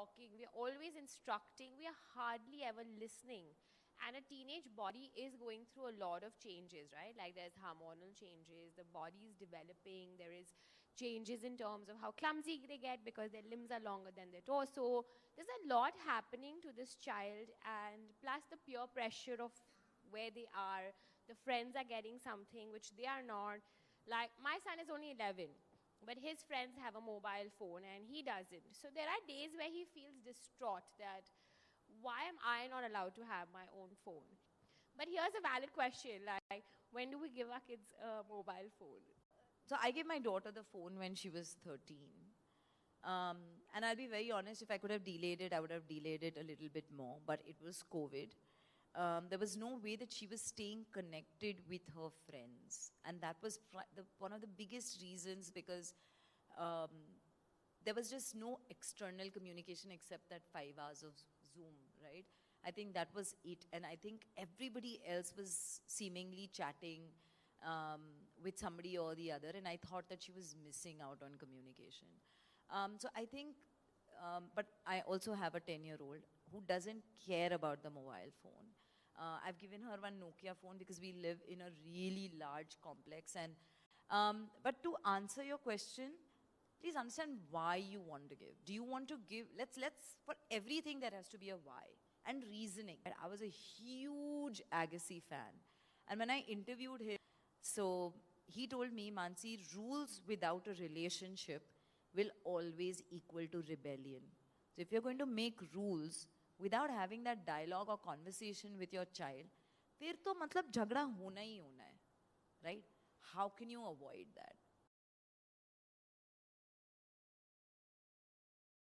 talking, we are always instructing, we are hardly ever listening. And a teenage body is going through a lot of changes, right? Like there's hormonal changes, the body is developing, there is changes in terms of how clumsy they get because their limbs are longer than their torso. There's a lot happening to this child, and plus the peer pressure of where they are, the friends are getting something which they are not. Like my son is only 11, but his friends have a mobile phone and he doesn't. So there are days where he feels distraught that why am I not allowed to have my own phone? But here's a valid question, like when do we give our kids a mobile phone? So I gave my daughter the phone when she was 13. Um, and I'll be very honest, if I could have delayed it, I would have delayed it a little bit more. But it was COVID. There was no way that she was staying connected with her friends. And that was one of the biggest reasons, because um, there was just no external communication except that 5 hours of Zoom, right? I think that was it. And I think everybody else was seemingly chatting with somebody or the other. And I thought that she was missing out on communication. So I think, but I also have a 10-year-old who doesn't care about the mobile phone. I've given her one Nokia phone because we live in a really large complex. And but to answer your question, please understand why you want to give. Do you want to give? Let's for everything there has to be a why and reasoning. I was a huge Agassi fan, and when I interviewed him, so he told me, Mansi, rules without a relationship will always equal to rebellion. So if you're going to make rules without having that dialogue or conversation with your child, फिर तो मतलब झगड़ा होना ही होना है, right? How can you avoid that?